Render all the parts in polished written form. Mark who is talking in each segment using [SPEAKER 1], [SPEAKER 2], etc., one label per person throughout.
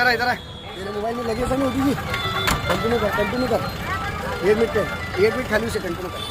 [SPEAKER 1] इधर इधर मेरे मोबाइल में लगे समय होगी कंटिन्यू कर 1 मिनट खाली से कंटिन्यू कर।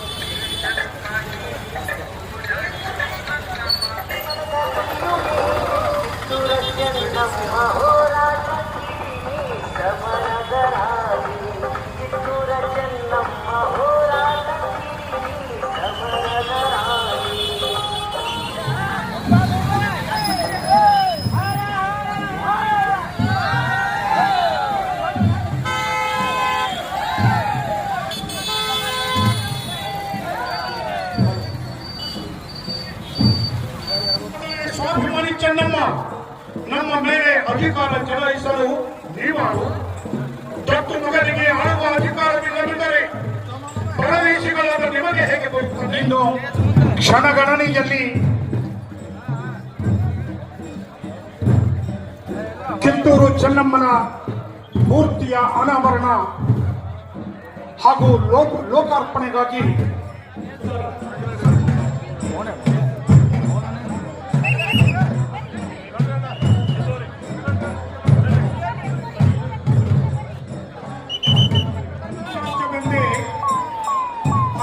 [SPEAKER 2] ಸ್ವಾಭಿಮಾನಿ ಚೆನ್ನಮ್ಮ ನಮ್ಮ ಮೇಲೆ ಅಧಿಕಾರ ಚಲಾಯಿಸಲು ನೀವಾರು ದತ್ತು ಮಗನಿಗೆ ಆಳುವ ಅಧಿಕಾರವಿಲ್ಲದಿದ್ದರೆ ಪರದೇಶಿಗಳಾದ ನಿಮಗೆ ಹೇಗೆ ಬರುತ್ತದೆ? ಇನ್ನು ಕ್ಷಣಗಣನೆಯಲ್ಲಿ ಕಿತ್ತೂರು ಚೆನ್ನಮ್ಮನ ಮೂರ್ತಿಯ ಅನಾವರಣ ಹಾಗೂ ಲೋಕಾರ್ಪಣೆಗಾಗಿ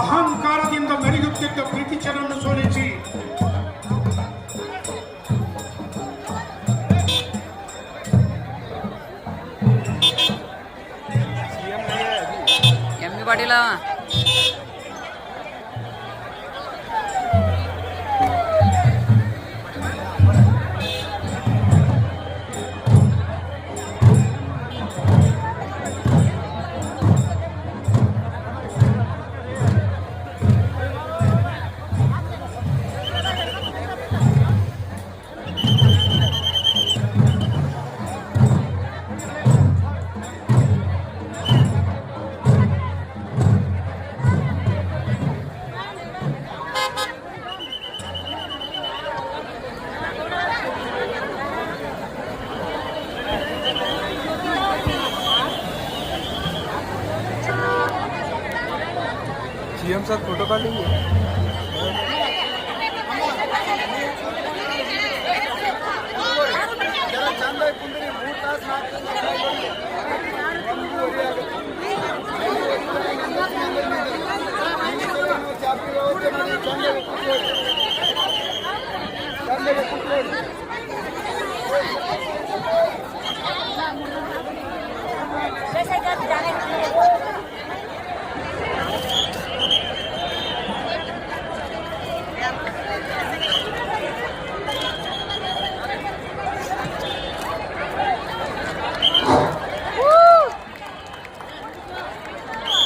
[SPEAKER 2] ಅಹಂಕಾರದಿಂದ ಮೆರೆಯುತ್ತಿದ್ದ ಬ್ರಿಟಿಷರನ್ನು ಸೋಲಿಸಿ
[SPEAKER 3] ಪಾಟೀಲ
[SPEAKER 1] सीएम साथ फोटो काट लेंगे।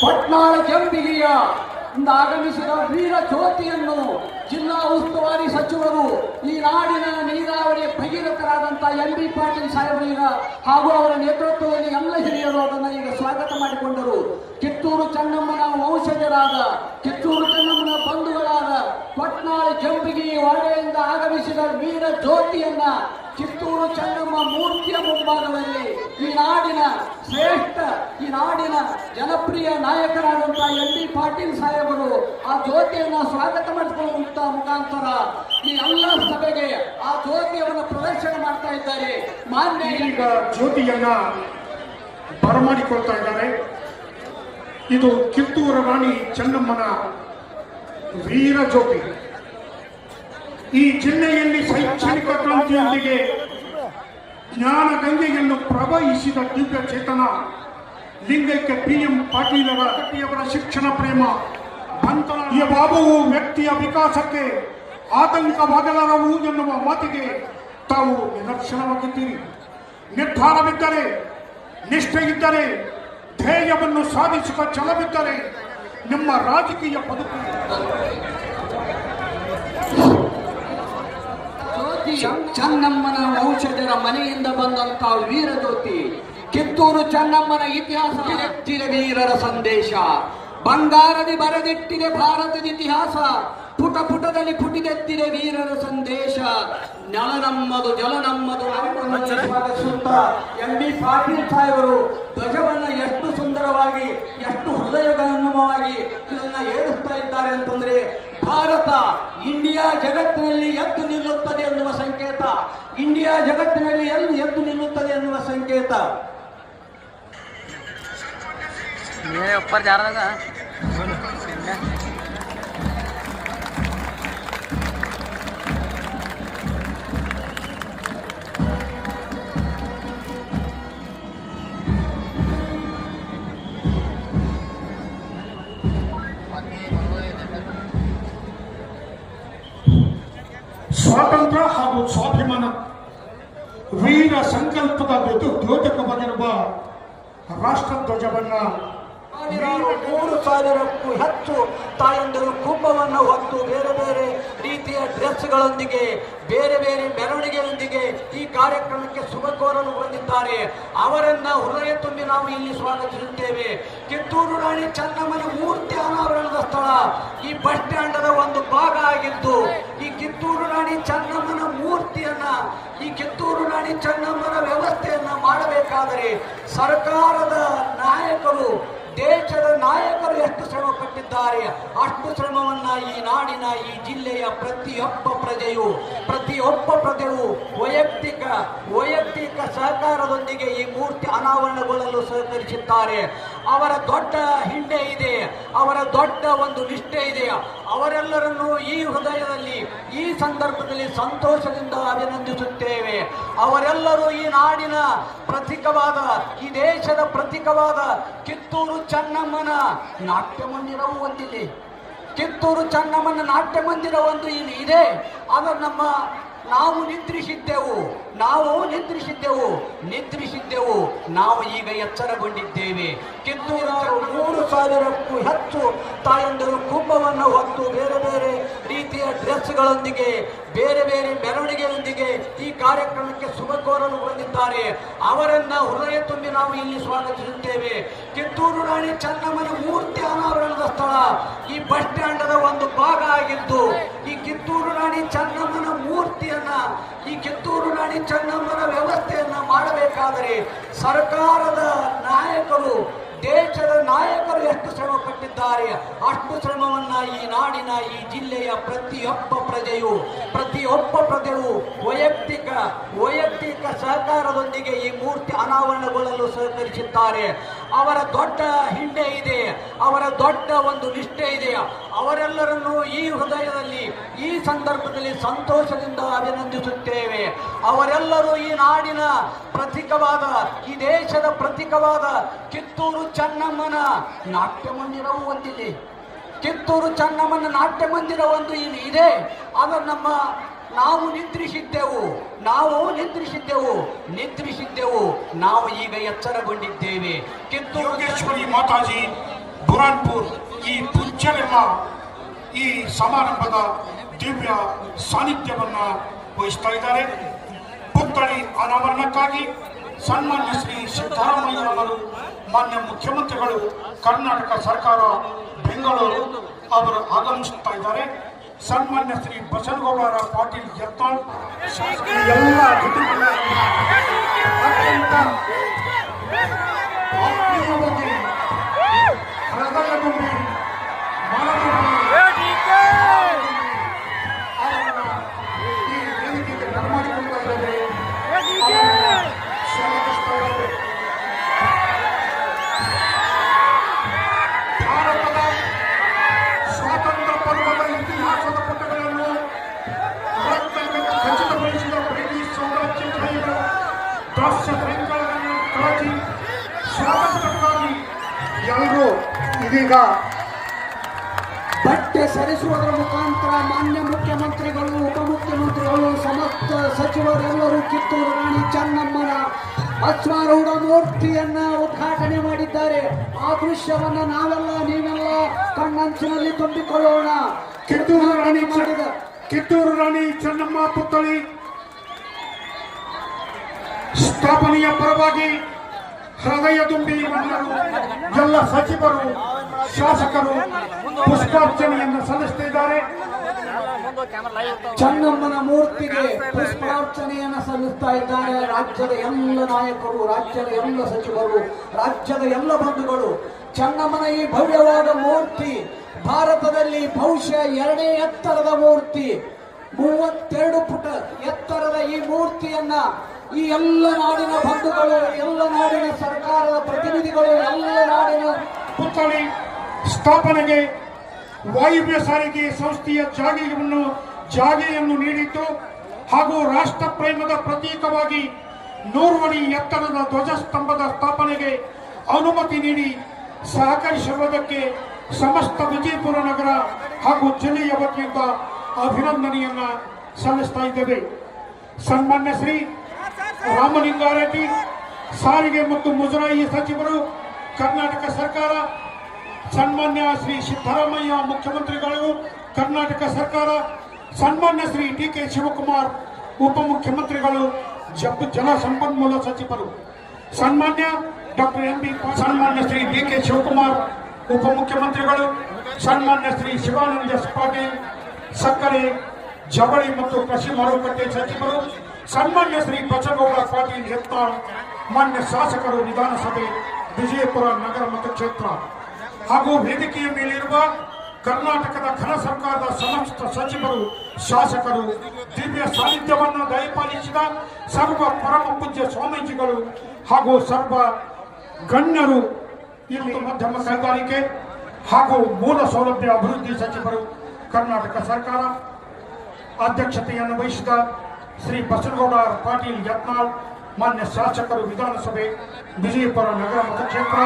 [SPEAKER 4] ಪಟ್ನಾಳ ಕೆಂಪಿಗೆಯ ಆಗಮಿಸಿದ ವೀರ ಜ್ಯೋತಿಯನ್ನು ಜಿಲ್ಲಾ ಉಸ್ತುವಾರಿ ಸಚಿವರು ಈ ನಾಡಿನ ನೀರಾವರಿ ಭಗೀರಥರಾದಂಥ ಎಂ.ಬಿ. ಪಾಟೀಲ್ ಸಾಹೇಬರೀಗ ಹಾಗೂ ಅವರ ನೇತೃತ್ವದಲ್ಲಿ ಎಲ್ಲ ಹಿರಿಯರು ಅದನ್ನು ಈಗ ಸ್ವಾಗತ ಮಾಡಿಕೊಂಡರು. ಕಿತ್ತೂರು ಚೆನ್ನಮ್ಮನ ವಂಶಜರಾದ ಕಿತ್ತೂರು ಚೆನ್ನಮ್ಮನ ಬಂಧುಗಳಾದ ಪಟ್ನಾಳ ಕೆಂಪಿಗೆ ವಾಡೆಯಿಂದ ಆಗಮಿಸಿದ ವೀರ ಜ್ಯೋತಿಯನ್ನ ಕಿತ್ತೂರು ಚೆನ್ನಮ್ಮ ಮೂರ್ತಿಯ ಮುಂಭಾಗದಲ್ಲಿ ಈ ನಾಡಿನ ಶ್ರೇಷ್ಠ ಈ ನಾಡಿನ ಜನಪ್ರಿಯ ನಾಯಕರಾದಂತಹ ಎಂ.ಬಿ. ಪಾಟೀಲ್ ಸಾಹೇಬರು ಆ ಜ್ಯೋತಿಯನ್ನ ಸ್ವಾಗತ ಮಾಡಿಕೊಳ್ಳುವಂತ ಮುಖಾಂತರ ಈ ಎಲ್ಲ ಸಭೆಗೆ ಆ ಜ್ಯೋತಿಯನ್ನು ಪ್ರದರ್ಶನ ಮಾಡ್ತಾ ಇದ್ದಾರೆ. ಮಾನ್ಯ
[SPEAKER 2] ಈಗ ಜ್ಯೋತಿಯನ್ನ ಬರಮಾಡಿಕೊಳ್ತಾ ಇದ್ದಾರೆ. ಇದು ಕಿತ್ತೂರು ರಾಣಿ ಚೆನ್ನಮ್ಮನ ವೀರ ಜ್ಯೋತಿ. ಈ ಜಿಲ್ಲೆಯಲ್ಲಿ ಶೈಕ್ಷಣಿಕ ಕ್ರಾಂತಿಯೊಂದಿಗೆ ಜ್ಞಾನ ಗಂಗೆಯನ್ನು ಪ್ರವಹಿಸಿದ ದಿವ್ಯ ಚೇತನ ಲಿಂಗೈಕ್ಯ PM ಪಾಟೀಲರ ಶಿಕ್ಷಣ ಪ್ರೇಮ ಈ ಬಾಬುವು ವ್ಯಕ್ತಿಯ ವಿಕಾಸಕ್ಕೆ ಆತಂಕವಾಗಲಾರವು ಎನ್ನುವ ಮಾತಿಗೆ ತಾವು ನಿದರ್ಶನವಾಗಿದ್ದೀರಿ. ನಿರ್ಧಾರವಿದ್ದರೆ, ನಿಷ್ಠೆ ಇದ್ದರೆ, ಧ್ಯೇಯವನ್ನು ಸಾಧಿಸುವ ಛಲವಿದ್ದರೆ ನಿಮ್ಮ ರಾಜಕೀಯ ಬದುಕು
[SPEAKER 4] ಚೆನ್ನಮ್ಮನ ವಂಶಜರ ಮನೆಯಿಂದ ಬಂದಂತ ವೀರ ಜ್ಯೋತಿ ಕಿತ್ತೂರು ಚೆನ್ನಮ್ಮನ ಇತಿಹಾಸ ವೀರರ ಸಂದೇಶ ಬಂಗಾರದಿ ಬರೆದಿಟ್ಟಿದೆ ಭಾರತದ ಇತಿಹಾಸ ಪುಟ ಪುಟದಲ್ಲಿ ಪುಟಿದೆತ್ತಿದೆ ವೀರರ ಸಂದೇಶ ನೆಲ ನಮ್ಮದು ಜಲ ನಮ್ಮದು ಸ್ವಾಗತಿಸುತ್ತಾ ಎಂ.ಬಿ. ಪಾಟೀಲ್ ಸಾಹೇಬರು ಧ್ವಜವನ್ನ ಎಷ್ಟು ಸುಂದರವಾಗಿ ಎಷ್ಟು ಹೃದಯಗಮವಾಗಿ ಇದನ್ನ ಏರಿಸ್ತಾ ಇದ್ದಾರೆ ಅಂತಂದ್ರೆ ಭಾರತ ಇಂಡಿಯಾ ಜಗತ್ತಿನಲ್ಲಿ ಎದ್ದು ನಿಲ್ಲುತ್ತದೆ ಎನ್ನುವ ಸಂಕೇತ. ಇಂಡಿಯಾ ಜಗತ್ತಿನಲ್ಲಿ ಎದ್ದು ನಿಲ್ಲುತ್ತದೆ ಎನ್ನುವ ಸಂಕೇತ.
[SPEAKER 3] ऊपर जा रहा था
[SPEAKER 2] ಸ್ವಾತಂತ್ರ್ಯ ಹಾಗೂ ಸ್ವಾಭಿಮಾನ ವೀರ ಸಂಕಲ್ಪದ ದ್ಯೋತಕವಾಗಿರುವ ರಾಷ್ಟ್ರಧ್ವಜವನ್ನ
[SPEAKER 4] 3,000ಕ್ಕೂ ಹೆಚ್ಚು ತಾಯಂದಿರು ಕುಂಭವನ್ನು ಹೊತ್ತು ಬೇರೆ ಬೇರೆ ರೀತಿಯ ಡ್ರೆಸ್ಗಳೊಂದಿಗೆ ಬೇರೆ ಬೇರೆ ಮೆರವಣಿಗೆಯೊಂದಿಗೆ ಈ ಕಾರ್ಯಕ್ರಮಕ್ಕೆ ಶುಭ ಕೋರಲು ಬಂದಿದ್ದಾರೆ. ಅವರನ್ನ ಹೃದಯ ತುಂಬಿ ನಾವು ಇಲ್ಲಿ ಸ್ವಾಗತಿಸುತ್ತೇವೆ. ಕಿತ್ತೂರು ರಾಣಿ ಚೆನ್ನಮ್ಮನ ಮೂರ್ತಿ ಅನಾವರಣದ ಸ್ಥಳ ಈ ಬಸ್ ಸ್ಟ್ಯಾಂಡದ ಒಂದು ಭಾಗ ಆಗಿದ್ದು, ಈ ಕಿತ್ತೂರು ರಾಣಿ ಚೆನ್ನಮ್ಮನ ಮೂರ್ತಿಯನ್ನ, ಈ ಕಿತ್ತೂರು ರಾಣಿ ಚೆನ್ನಮ್ಮನ ವ್ಯವಸ್ಥೆಯನ್ನ ಮಾಡಬೇಕಾದರೆ ಸರ್ಕಾರದ ನಾಯಕರು, ದೇಶದ ನಾಯಕರು ಎಷ್ಟು ಶ್ರಮ ಪಟ್ಟಿದ್ದಾರೆ ಅಷ್ಟು ಶ್ರಮವನ್ನ ಈ ನಾಡಿನ ಈ ಜಿಲ್ಲೆಯ ಪ್ರತಿಯೊಬ್ಬ ಪ್ರಜೆಯು ವೈಯಕ್ತಿಕ ಸಹಕಾರದೊಂದಿಗೆ ಈ ಮೂರ್ತಿ ಅನಾವರಣಗೊಳ್ಳಲು ಸಹಕರಿಸಿದ್ದಾರೆ. ಅವರ ದೊಡ್ಡ ಹಿಂಡೆ ಇದೆ, ಅವರ ದೊಡ್ಡ ಒಂದು ನಿಷ್ಠೆ ಇದೆ. ಅವರೆಲ್ಲರನ್ನು ಈ ಹೃದಯದಲ್ಲಿ ಈ ಸಂದರ್ಭದಲ್ಲಿ ಸಂತೋಷದಿಂದ ಅಭಿನಂದಿಸುತ್ತೇವೆ. ಅವರೆಲ್ಲರೂ ಈ ನಾಡಿನ ಪ್ರತೀಕವಾದ, ಈ ದೇಶದ ಪ್ರತೀಕವಾದ ಕಿತ್ತೂರು ಚೆನ್ನಮ್ಮನ ನಾಟ್ಯ ಮಂದಿರವೂ ಒಂದಿದೆ. ಕಿತ್ತೂರು ಚೆನ್ನಮ್ಮನ ನಾಟ್ಯ ಮಂದಿರ ಒಂದು ಇಲ್ಲಿ ಇದೆ. ಅದು ನಾವು ನಿದ್ರಿಸಿದ್ದೆವು. ನಾವು ಈಗ ಎಚ್ಚರಗೊಂಡಿದ್ದೇವೆ. ಕಿತ್ತೂರು 3,000ಕ್ಕೂ ಹೆಚ್ಚು ತಾಯಂದಿರು ಕುಂಭವನ್ನು ಹೊತ್ತು ಬೇರೆ ಬೇರೆ ರೀತಿಯ ಡ್ರೆಸ್ಗಳೊಂದಿಗೆ ಬೇರೆ ಬೇರೆ ಮೆರವಣಿಗೆಯೊಂದಿಗೆ ಈ ಕಾರ್ಯಕ್ರಮಕ್ಕೆ ಶುಭ ಕೋರಲು ಬಂದಿದ್ದಾರೆ. ಅವರನ್ನ ಹೃದಯ ತುಂಬಿ ನಾವು ಇಲ್ಲಿ ಸ್ವಾಗತಿಸುತ್ತೇವೆ. ಕಿತ್ತೂರು ರಾಣಿ ಚೆನ್ನಮ್ಮನ ಮೂರ್ತಿ ಅನಾವರಣದ ಸ್ಥಳ ಈ ಬಸ್ ಸ್ಟ್ಯಾಂಡದ ಒಂದು ಭಾಗ ಆಗಿದ್ದು, ಈ ಕಿತ್ತೂರು ರಾಣಿ ಚೆನ್ನಮ್ಮನ ಮೂರ್ತಿಯನ್ನ, ಈ ಕಿತ್ತೂರು ರಾಣಿ ಚೆನ್ನಮ್ಮನ ವ್ಯವಸ್ಥೆಯನ್ನ ಮಾಡಬೇಕಾದರೆ ಸರ್ಕಾರದ ನಾಯಕರು, ದೇಶದ ನಾಯಕರು ಎಷ್ಟು ಶ್ರಮ ಪಟ್ಟಿದ್ದಾರೆ ಅಷ್ಟು ಶ್ರಮವನ್ನ ಈ ನಾಡಿನ ಈ ಜಿಲ್ಲೆಯ ಪ್ರತಿಯೊಬ್ಬ ಪ್ರಜೆಯು ವೈಯಕ್ತಿಕ ಸಹಕಾರದೊಂದಿಗೆ ಈ ಮೂರ್ತಿ ಅನಾವರಣಗೊಳ್ಳಲು ಸಹಕರಿಸಿದ್ದಾರೆ. ಅವರ ದೊಡ್ಡ ಹಿಂಡೆ ಇದೆ, ಅವರ ದೊಡ್ಡ ಒಂದು ನಿಷ್ಠೆ ಇದೆ. ಅವರೆಲ್ಲರನ್ನು ಈ ಹೃದಯದಲ್ಲಿ ಈ ಸಂದರ್ಭದಲ್ಲಿ ಸಂತೋಷದಿಂದ ಅಭಿನಂದಿಸುತ್ತೇವೆ. ಅವರೆಲ್ಲರೂ ಈ ನಾಡಿನ ಪ್ರತೀಕವಾದ, ಈ ದೇಶದ ಪ್ರತೀಕವಾದ ಕಿತ್ತೂರು ಚೆನ್ನಮ್ಮನ ನಾಟ್ಯ ಮಂದಿರವೂ ಒಂದಿದೆ. ಕಿತ್ತೂರು ಚೆನ್ನಮ್ಮನ ನಾಟ್ಯ ಮಂದಿರ ಒಂದು ಇಲ್ಲಿ ಇದೆ. ಅದು ನಾವು ನಿದ್ರಿಸಿದ್ದೆವು. ನಾವು ಈಗ ಎಚ್ಚರಗೊಂಡಿದ್ದೇವೆ.
[SPEAKER 2] ಯೋಗೇಶ್ವರಿ ಮಾತಾಜಿ ಬುರಾನ್ಪುರ್ ಈ ಪೂಜ್ಯರೆಲ್ಲ ಈ ಸಮಾರಂಭದ ದಿವ್ಯ ಸಾನ್ನಿಧ್ಯವನ್ನ ವಹಿಸ್ತಾ ಇದ್ದಾರೆ. ಪುತ್ಥಳಿ ಅನಾವರಣಕ್ಕಾಗಿ ಸನ್ಮಾನ್ಯ ಶ್ರೀ ಸಿದ್ದರಾಮಯ್ಯ ಅವರು, ಮಾನ್ಯ ಮುಖ್ಯಮಂತ್ರಿಗಳು, ಕರ್ನಾಟಕ ಸರ್ಕಾರ, ಬೆಂಗಳೂರು ಅವರು ಆಗಮಿಸುತ್ತಾ ಇದ್ದಾರೆ. ಸನ್ಮಾನ್ಯ ಶ್ರೀ ಬಸನಗೌಡ ಪಾಟೀಲ್ ಯತ್ನಾಳ್ ಎಲ್ಲ ಅತಿಥಿಗಳ ಅತ್ಯಂತ ಆತ್ಮೀಯವಾಗಿ ಹೃದಯ ತುಂಬಿ ಈ ವೇದಿಕೆಗೆ ಬರಮಾಡಿಕೊಳ್ತಾ ಇದ್ದಾರೆ. ಭಾರತದ ಸ್ವಾತಂತ್ರ್ಯ ಪರ್ವದ ಇತಿಹಾಸದ ಪುಟಗಳನ್ನು ಖಚಿತಪಡಿಸಿದ ಬ್ರಿಟಿಷ್ ಸಾಮ್ರಾಜ್ಯಶಾಹಿಗಳ ದಾಸ್ಯ ಸಂಕಲನಗಳನ್ನು ಕಳಚಿ ಸ್ವಾತಂತ್ರ್ಯಕ್ಕಾಗಿ ಎಲ್ಲರೂ ಇದೀಗ
[SPEAKER 4] ಬಟ್ಟೆ ಸರಿಸುವುದರ ಮುಖಾಂತರ ಮಾನ್ಯ ಮುಖ್ಯಮಂತ್ರಿಗಳು, ಉಪಮುಖ್ಯಮಂತ್ರಿಗಳು, ಸಮಸ್ತ ಸಚಿವರೆಲ್ಲರೂ ಕಿತ್ತೂರು ರಾಣಿ ಚೆನ್ನಮ್ಮನ ಅಶ್ವಾರೂಢ ಮೂರ್ತಿಯನ್ನ ಉದ್ಘಾಟನೆ ಮಾಡಿದ್ದಾರೆ. ಆ ದೃಶ್ಯವನ್ನ ನೀವೆಲ್ಲ ಕಣ್ಣಂಚಿನಲ್ಲಿ ತುಂಬಿಕೊಳ್ಳೋಣ.
[SPEAKER 2] ಕಿತ್ತೂರು ರಾಣಿ ಚೆನ್ನಮ್ಮ ಪುತ್ಥಳಿ ಸ್ಥಾಪನೆಯ ಪರವಾಗಿ ಹೃದಯ ತುಂಬಿ ಎಲ್ಲ ಸಚಿವರು, ಶಾಸಕರು ಪುಷ್ಪಾರ್ಚನೆಯನ್ನು ಸಲ್ಲಿಸುತ್ತಿದ್ದಾರೆ.
[SPEAKER 4] ಚೆನ್ನಮ್ಮನ ಮೂರ್ತಿಗೆ ಪುಷ್ಪಾರ್ಚನೆಯನ್ನು ಸಲ್ಲಿಸ್ತಾ ಇದ್ದಾರೆ ರಾಜ್ಯದ ಎಲ್ಲ ನಾಯಕರು, ರಾಜ್ಯದ ಎಲ್ಲ ಸಚಿವರು, ರಾಜ್ಯದ ಎಲ್ಲ ಬಂಧುಗಳು. ಚೆನ್ನಮ್ಮನ ಈ ಭವ್ಯವಾದ ಮೂರ್ತಿ ಭಾರತದಲ್ಲಿ ಬಹುಶಃ 2ನೇ ಎತ್ತರದ ಮೂರ್ತಿ. 32 ಫುಟ್ ಎತ್ತರದ ಈ ಮೂರ್ತಿಯನ್ನ ಈ ಎಲ್ಲ ನಾಡಿನ ಬಂಧುಗಳು, ಎಲ್ಲ ನಾಡಿನ ಸರ್ಕಾರದ ಪ್ರತಿನಿಧಿಗಳು, ಎಲ್ಲ ನಾಡಿನ
[SPEAKER 2] ಪುತ್ಥಳಿ ಸ್ಥಾಪನೆಗೆ ವಾಯುವ್ಯ ಸಾರಿಗೆ ಸಂಸ್ಥೆಯ ಜಾಗೆಯನ್ನು ನೀಡಿದ್ದು ಹಾಗೂ ರಾಷ್ಟ್ರ ಪ್ರೇಮದ ಪ್ರತೀಕವಾಗಿ 100 ಅಡಿ ಎತ್ತರದ ಧ್ವಜಸ್ತಂಭದ ಸ್ಥಾಪನೆಗೆ ಅನುಮತಿ ನೀಡಿ ಸಹಕರಿಸಿರುವುದಕ್ಕೆ ಸಮಸ್ತ ವಿಜಯಪುರ ನಗರ ಹಾಗೂ ಜಿಲ್ಲೆಯ ವತಿಯಿಂದ ಅಭಿನಂದನೆಯನ್ನ ಸಲ್ಲಿಸ್ತಾ ಇದ್ದೇವೆ. ಸನ್ಮಾನ್ಯ ಶ್ರೀ ರಾಮಲಿಂಗಾರೆಡ್ಡಿ ಸಾರಿಗೆ ಮತ್ತು ಮುಜರಾಯಿ ಸಚಿವರು, ಕರ್ನಾಟಕ ಸರ್ಕಾರ, ಸನ್ಮಾನ್ಯ ಶ್ರೀ ಸಿದ್ದರಾಮಯ್ಯ ಮುಖ್ಯಮಂತ್ರಿಗಳು ಕರ್ನಾಟಕ ಸರ್ಕಾರ, ಸನ್ಮಾನ್ಯ ಶ್ರೀ ಡಿ ಕೆ ಶಿವಕುಮಾರ್ ಉಪಮುಖ್ಯಮಂತ್ರಿಗಳು, ಜಲಸಂಪನ್ಮೂಲ ಸಚಿವರು, ಸನ್ಮಾನ್ಯ ಡಾಕ್ಟರ್ ಸನ್ಮಾನ್ಯ ಶ್ರೀ ಡಿ ಕೆ ಶಿವಕುಮಾರ್ ಉಪಮುಖ್ಯಮಂತ್ರಿಗಳು, ಸನ್ಮಾನ್ಯ ಶ್ರೀ ಶಿವಾನಂದ ಪಾಟೀಲ್ ಸಕ್ಕರೆ, ಜವಳಿ ಮತ್ತು ಕೃಷಿ ಮಾರುಕಟ್ಟೆ ಸಚಿವರು, ಸನ್ಮಾನ್ಯ ಶ್ರೀ ಬಸನಗೌಡ ಪಾಟೀಲ್ ಯತ್ನಾಳ್ ಮಾನ್ಯ ಶಾಸಕರು, ವಿಧಾನಸಭೆ ವಿಜಯಪುರ ನಗರ ಮತಕ್ಷೇತ್ರ ಹಾಗೂ ವೇದಿಕೆಯ ಮೇಲಿರುವ ಕರ್ನಾಟಕದ ಘನ ಸರ್ಕಾರದ ಸಮಸ್ತ ಸಚಿವರು, ಶಾಸಕರು, ದಿವ್ಯ ಸಾನ್ನಿಧ್ಯವನ್ನು ದಯಪಾಲಿಸಿದ ಸರ್ವ ಪರಮ ಪೂಜ್ಯ ಸ್ವಾಮೀಜಿಗಳು ಹಾಗೂ ಸರ್ವ ಗಣ್ಯರು, ಇಲ್ಲಿ ಮಧ್ಯಮ ಕೈಗಾರಿಕೆ ಹಾಗೂ ಮೂಲ ಸೌಲಭ್ಯ ಅಭಿವೃದ್ಧಿ ಸಚಿವರು, ಕರ್ನಾಟಕ ಸರ್ಕಾರ ಅಧ್ಯಕ್ಷತೆಯನ್ನು ವಹಿಸಿದ ಶ್ರೀ ಬಸನಗೌಡ ಪಾಟೀಲ್ ಯತ್ನಾಳ್ ಮಾನ್ಯ ಶಾಸಕರು, ವಿಧಾನಸಭೆ ವಿಜಯಪುರ ನಗರ ಮತಕ್ಷೇತ್ರ